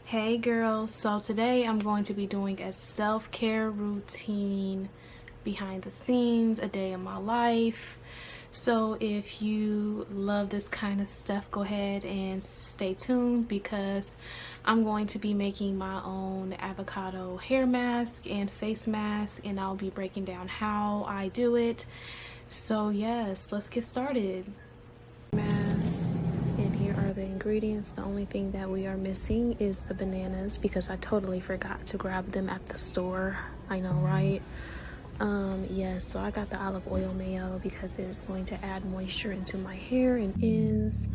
Hey girls, so today I'm going to be doing a self-care routine behind the scenes, a day in my life. So if you love this kind of stuff, go ahead and stay tuned because I'm going to be making my own avocado hair mask and face mask, and I'll be breaking down how I do it. So yes, let's get started. Mask. And here are the ingredients. The only thing that we are missing is the bananas because I totally forgot to grab them at the store. I know, right? Yes, so I got the olive oil mayo because it's going to add moisture into my hair and ends.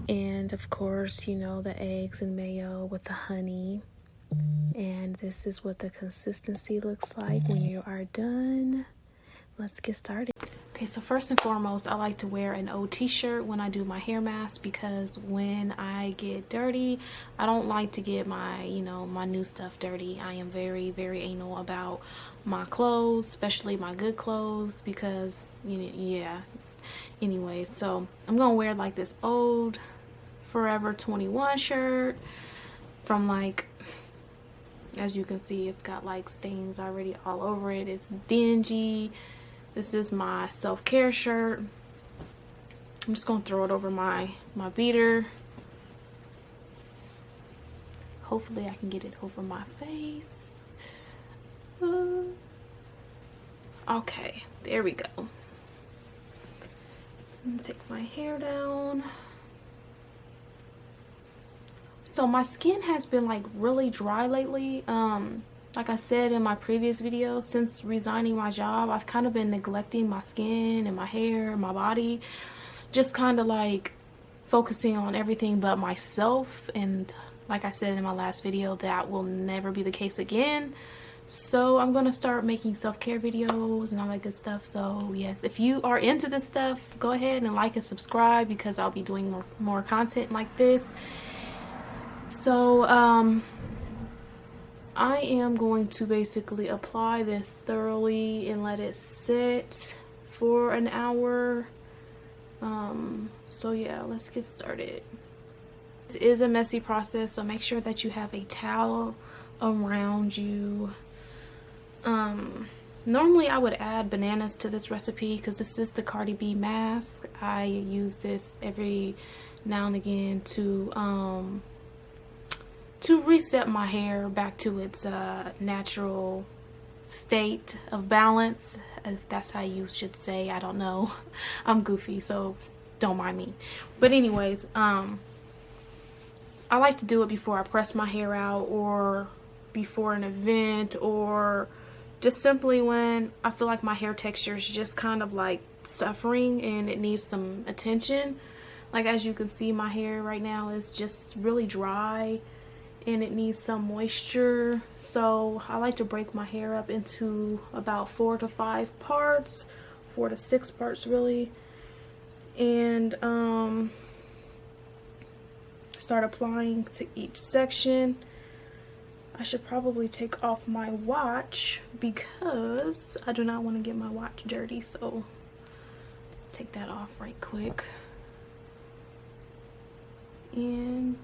And of course, you know, the eggs and mayo with the honey. And this is what the consistency looks like when you are done. Let's get started. Okay, so first and foremost, I like to wear an old t-shirt when I do my hair mask because when I get dirty, I don't like to get my, my new stuff dirty. I am very, very anal about my clothes, especially my good clothes because, yeah. Anyway, so I'm going to wear like this old Forever 21 shirt from like, as you can see, it's got like stains already all over it. It's dingy. This is my self-care shirt. I'm just going to throw it over my beater. Hopefully I can get it over my face. Okay, there we go. I'm gonna take my hair down. So my skin has been like really dry lately. Like I said in my previous video, since resigning my job, I've kind of been neglecting my skin and my hair and my body. Just kind of like focusing on everything but myself. And like I said in my last video, that will never be the case again. So I'm going to start making self-care videos and all that good stuff. So yes, if you are into this stuff, go ahead and like and subscribe because I'll be doing more content like this. So, I am going to basically apply this thoroughly and let it sit for an hour. So yeah, let's get started. This is a messy process, so make sure that you have a towel around you. Normally I would add bananas to this recipe because this is the Cardibhairmask. I use this every now and again to reset my hair back to its natural state of balance, if that's how you should say. I don't know. I'm goofy, so don't mind me. But anyways, I like to do it before I press my hair out or before an event or just simply when I feel like my hair texture is just kind of like suffering and it needs some attention. Like as you can see, my hair right now is just really dry and it needs some moisture. So I like to break my hair up into about 4 to 5 parts, 4 to 6 parts really, and start applying to each section. I should probably take off my watch because I do not want to get my watch dirty, so take that off right quick. And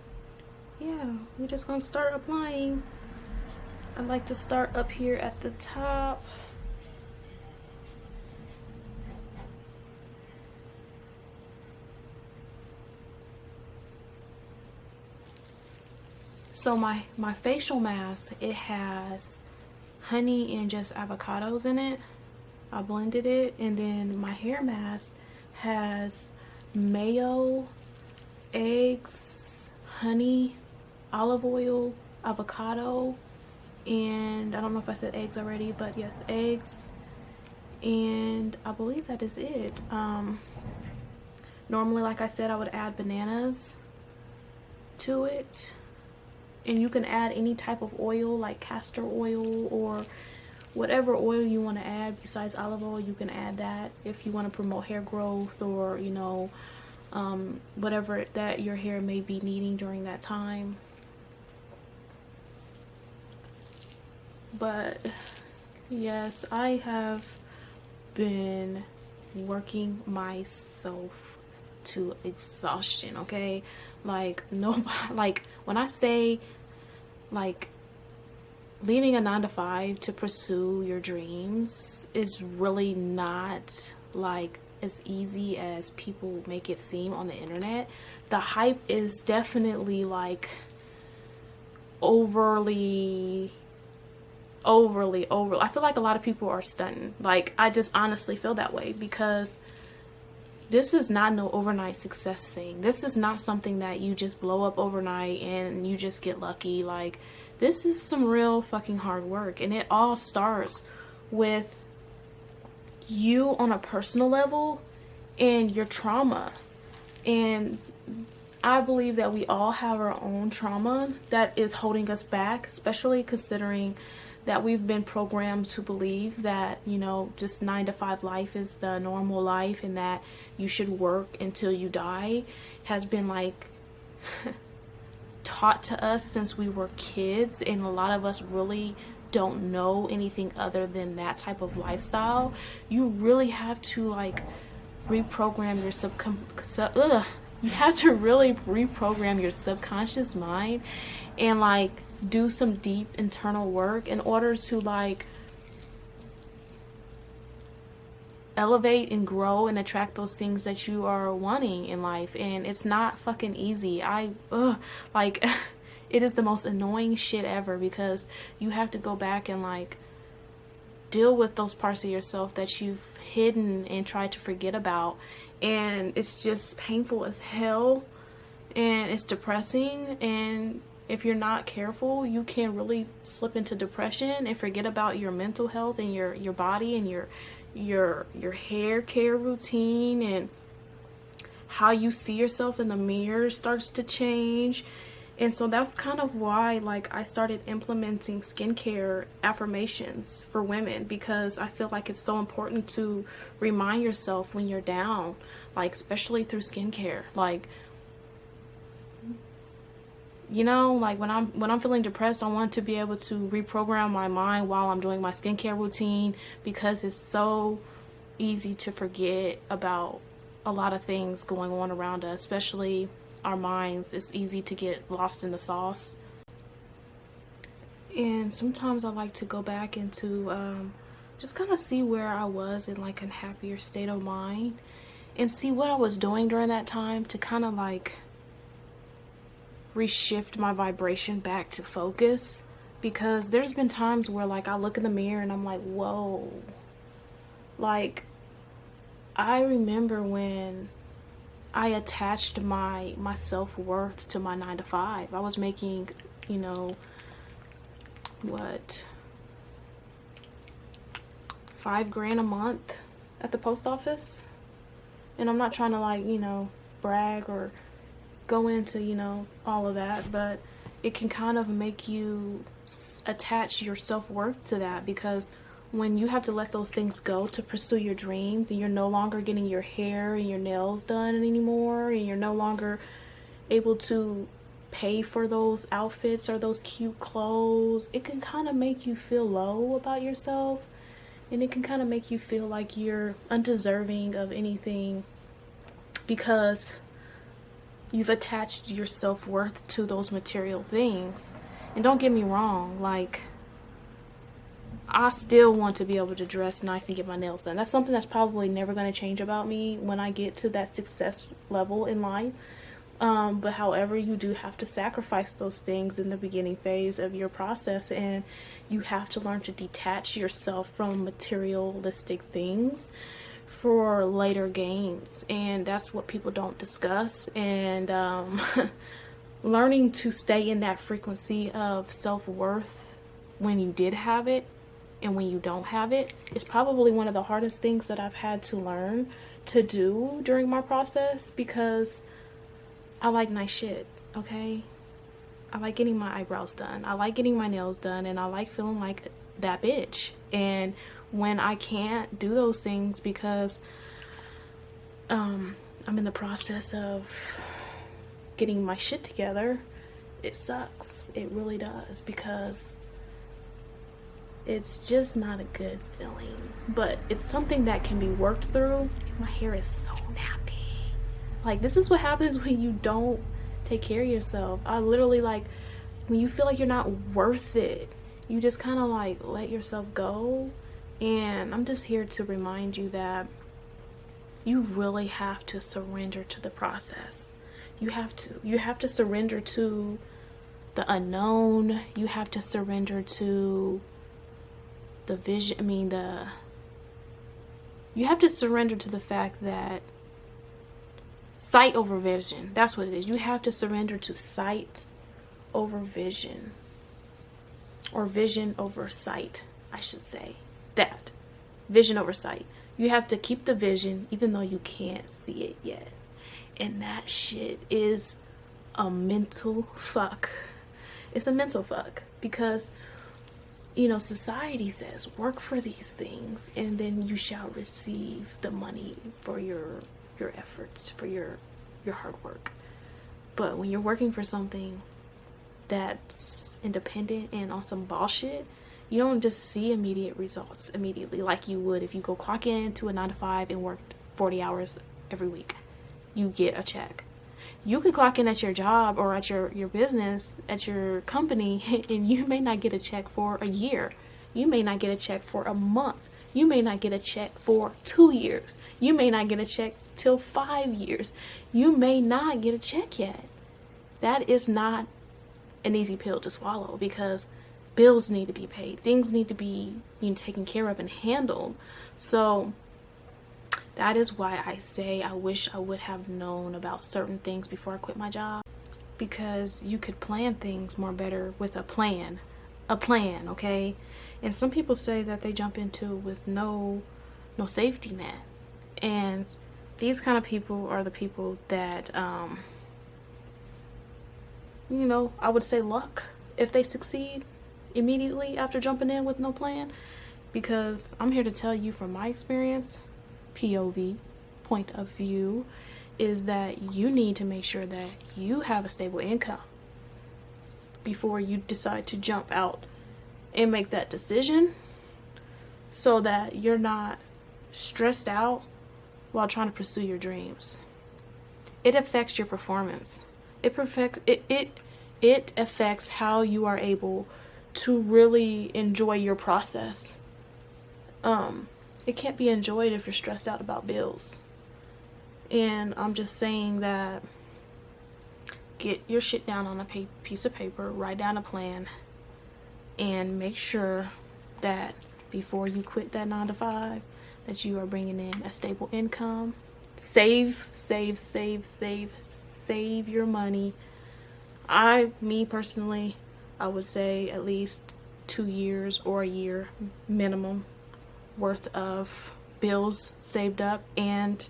yeah, we're just gonna start applying. I like to start up here at the top. So my facial mask, it has honey and just avocados in it. I blended it. And then my hair mask has mayo, eggs, honey, olive oil, avocado, and I don't know if I said eggs already, but yes, eggs, and I believe that is it. Normally, like I said, I would add bananas to it, and you can add any type of oil like castor oil or whatever oil you want to add besides olive oil. You can add that if you want to promote hair growth or whatever that your hair may be needing during that time. But yes, I have been working myself to exhaustion, okay? Like nobody, like when I say like, leaving a 9 to 5 to pursue your dreams is really not like as easy as people make it seem on the internet. The hype is definitely like overly. I feel like a lot of people are stunting. Like, I just honestly feel that way, because this is not no overnight success thing. This is not something that you just blow up overnight and you just get lucky. Like, this is some real fucking hard work, and it all starts with you on a personal level and your trauma. And I believe that we all have our own trauma that is holding us back, especially considering that we've been programmed to believe that, you know, just 9 to 5 life is the normal life, and that you should work until you die has been like taught to us since we were kids, and a lot of us really don't know anything other than that type of lifestyle. You really have to like reprogram your you have to really reprogram your subconscious mind and like do some deep internal work in order to like elevate and grow and attract those things that you are wanting in life. And it's not fucking easy. Like it is the most annoying shit ever, because you have to go back and like deal with those parts of yourself that you've hidden and tried to forget about, and it's just painful as hell, and it's depressing. And if you're not careful, you can really slip into depression and forget about your mental health and your body and your hair care routine, and how you see yourself in the mirror starts to change. And so that's kind of why like I started implementing skincare affirmations for women, because I feel like it's so important to remind yourself when you're down, like especially through skincare. Like, you know, like when I'm feeling depressed, I want to be able to reprogram my mind while I'm doing my skincare routine, because it's so easy to forget about a lot of things going on around us, especially our minds. It's easy to get lost in the sauce. And sometimes I like to go back into just kind of see where I was in like a happier state of mind, and see what I was doing during that time to kind of like reshift my vibration back to focus. Because there's been times where like I look in the mirror and I'm like, whoa. Like, I remember when I attached my self-worth to my 9 to 5. I was making, you know, what, $5,000 a month at the post office. And I'm not trying to like, you know, brag or go into, you know, all of that, but it can kind of make you attach your self-worth to that, because when you have to let those things go to pursue your dreams, and you're no longer getting your hair and your nails done anymore, and you're no longer able to pay for those outfits or those cute clothes, it can kind of make you feel low about yourself, and it can kind of make you feel like you're undeserving of anything, because you've attached your self-worth to those material things. And don't get me wrong, like, I still want to be able to dress nice and get my nails done. That's something that's probably never going to change about me when I get to that success level in life. But however, you do have to sacrifice those things in the beginning phase of your process, and you have to learn to detach yourself from materialistic things for later gains. And that's what people don't discuss. And learning to stay in that frequency of self-worth when you did have it and when you don't have it is probably one of the hardest things that I've had to learn to do during my process, because I like nice shit, okay? I like getting my eyebrows done, I like getting my nails done, and I like feeling like that bitch. And when I can't do those things because I'm in the process of getting my shit together, it sucks. It really does, because it's just not a good feeling. But it's something that can be worked through. My hair is so nappy. Like, this is what happens when you don't take care of yourself. I literally, like, when you feel like you're not worth it, you just kind of like let yourself go. And I'm just here to remind you that you really have to surrender to the process. You have to surrender to the unknown. You have to surrender to the vision. You have to surrender to the fact that sight over vision. That's what it is. You have to surrender to sight over vision, or vision over sight, I should say. That. Vision over sight. You have to keep the vision even though you can't see it yet. And that shit is a mental fuck. It's a mental fuck because, you know, society says work for these things and then you shall receive the money for your efforts, for your hard work. But when you're working for something that's independent and on some bullshit, you don't just see immediate results immediately like you would if you go clock in to a 9 to 5 and work 40 hours every week. You get a check. You can clock in at your job or at your business, at your company, and you may not get a check for a year. You may not get a check for a month. You may not get a check for 2 years. You may not get a check till 5 years. You may not get a check yet. That is not an easy pill to swallow because bills need to be paid. Things need to be taken care of and handled. So that is why I say I wish I would have known about certain things before I quit my job, because you could plan things more better with a plan, okay? And some people say that they jump into with no safety net, and these kind of people are the people that I would say luck if they succeed immediately after jumping in with no plan. Because I'm here to tell you from my experience, POV, point of view, is that you need to make sure that you have a stable income before you decide to jump out and make that decision, so that you're not stressed out while trying to pursue your dreams. It affects your performance. It affects how you are able to really enjoy your process. It can't be enjoyed if you're stressed out about bills. And I'm just saying that get your shit down on a piece of paper, write down a plan, and make sure that before you quit that 9 to 5, that you are bringing in a stable income. Save your money. Me personally, I would say at least 2 years or a year minimum worth of bills saved up and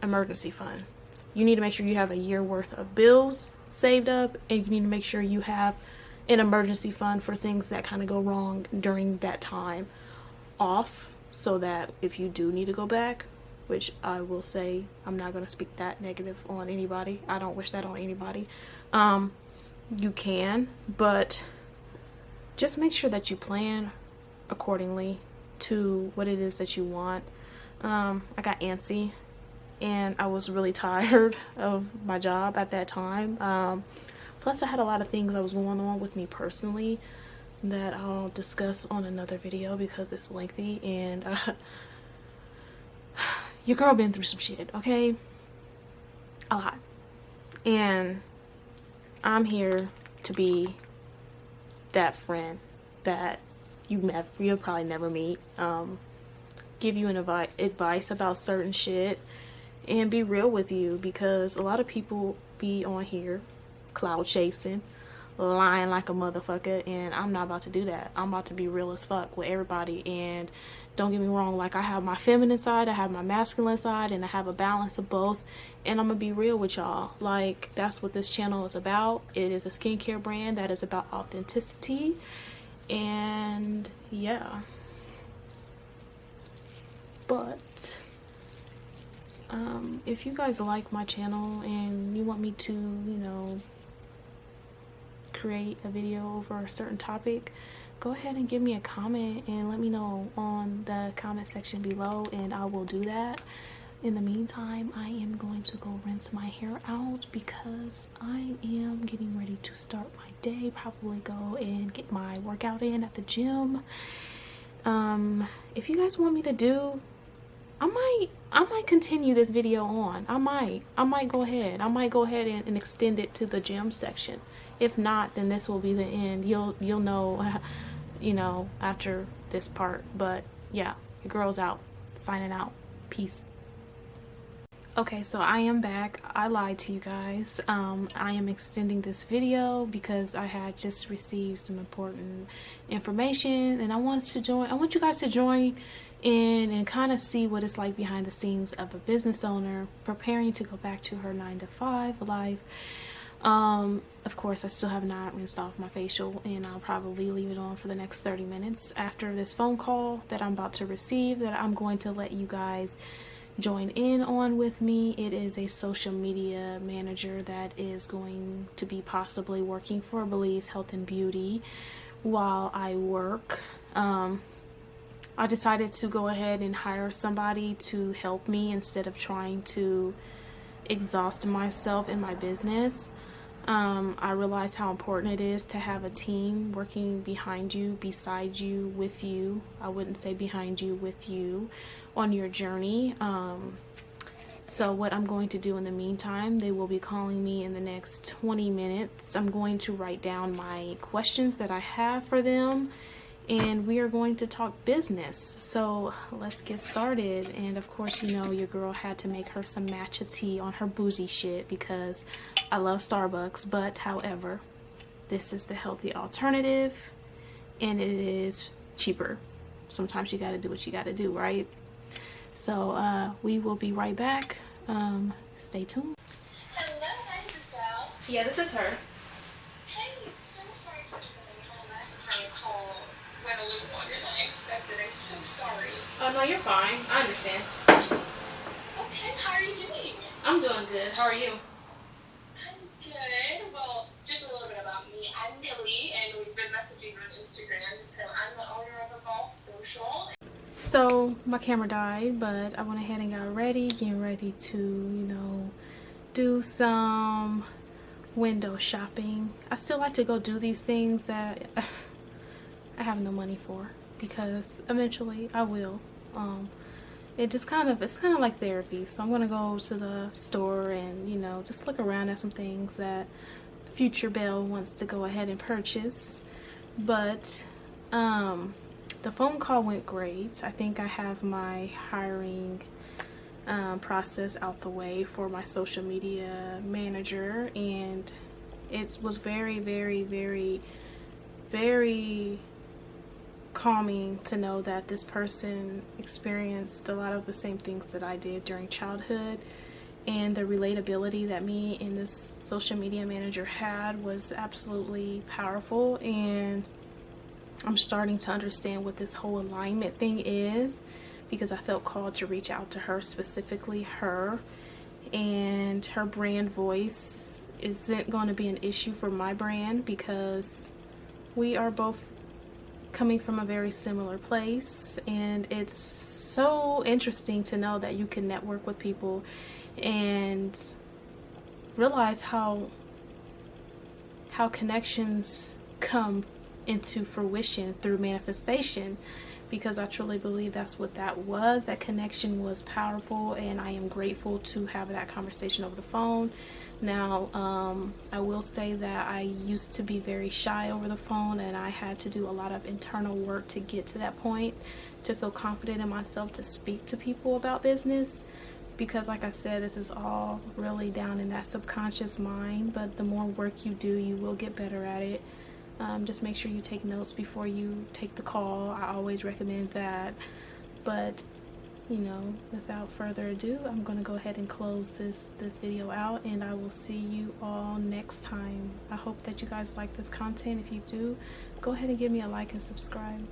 emergency fund. You need to make sure you have a year worth of bills saved up, and you need to make sure you have an emergency fund for things that kind of go wrong during that time off, so that if you do need to go back, which I will say I'm not going to speak that negative on anybody, I don't wish that on anybody, you can, but just make sure that you plan accordingly to what it is that you want. I got antsy and I was really tired of my job at that time. Plus I had a lot of things that was going on with me personally that I'll discuss on another video because it's lengthy, and your girl been through some shit, okay? A lot. And I'm here to be that friend that you'll probably never meet. Give you an advice about certain shit and be real with you, because a lot of people be on here cloud chasing, lying like a motherfucker, and I'm not about to do that. I'm about to be real as fuck with everybody. And don't get me wrong, like, I have my feminine side, I have my masculine side, and I have a balance of both, and I'm gonna be real with y'all. Like, that's what this channel is about. It is a skincare brand that is about authenticity, and yeah. But if you guys like my channel and you want me to, create a video over a certain topic, go ahead and give me a comment and let me know on the comment section below, and I will do that. in the meantime, I am going to go rinse my hair out because I am getting ready to start my day. Probably go and get my workout in at the gym. If you guys want me to do, I might continue this video on. I might go ahead and extend it to the gym section. If not, then this will be the end. You'll know, you know, after this part. But yeah, your girl's out. Signing out. Peace. Okay, so I am back. I lied to you guys. I am extending this video because I had just received some important information, and I want you guys to join in and kind of see what it's like behind the scenes of a business owner preparing to go back to her 9-to-5 life. Of course, I still have not rinsed off my facial, and I'll probably leave it on for the next 30 minutes after this phone call that I'm about to receive, that I'm going to let you guys join in on with me. It is a social media manager that is going to be possibly working for Belize Health and Beauty while I work. I decided to go ahead and hire somebody to help me instead of trying to exhaust myself in my business. I realize how important it is to have a team working behind you, beside you, with you. I wouldn't say behind you, with you on your journey. So what I'm going to do in the meantime, they will be calling me in the next 20 minutes. I'm going to write down my questions that I have for them, and we are going to talk business. So let's get started. And of course, you know, your girl had to make her some matcha tea on her boozy shit because I love Starbucks. But however, this is the healthy alternative, and it is cheaper. Sometimes you got to do what you got to do, right? So we will be right back. Stay tuned. Hello, hi, Giselle. Yeah, this is her. Hey, so sorry for delaying all that. My call went a little longer than I expected. I'm so sorry. Oh, no, you're fine. I understand. Okay, how are you doing? I'm doing good. How are you? I'm good. Well, just a little bit about me. I'm Millie, and we've been messaging on Instagram. So I'm the owner of a Girlboss social. So my camera died, but I went ahead and got ready, getting ready to, you know, do some window shopping. I still like to go do these things that I have no money for, because eventually I will. It's kind of like therapy. So I'm gonna go to the store and, you know, just look around at some things that future Belle wants to go ahead and purchase. But the phone call went great. I think I have my hiring process out the way for my social media manager, and it was very, very, very, very calming to know that this person experienced a lot of the same things that I did during childhood, and the relatability that me and this social media manager had was absolutely powerful. And I'm starting to understand what this whole alignment thing is, because I felt called to reach out to her, specifically her, and her brand voice isn't going to be an issue for my brand because we are both coming from a very similar place. And it's so interesting to know that you can network with people and realize how connections come into fruition through manifestation, because I truly believe that's what that was. That connection was powerful, and I am grateful to have that conversation over the phone. Now, I will say that I used to be very shy over the phone, and I had to do a lot of internal work to get to that point, to feel confident in myself to speak to people about business, because like I said, this is all really down in that subconscious mind. But the more work you do, you will get better at it. Just make sure you take notes before you take the call. I always recommend that. But, you know, without further ado, I'm going to go ahead and close this video out, and I will see you all next time. I hope that you guys like this content. If you do, go ahead and give me a like and subscribe.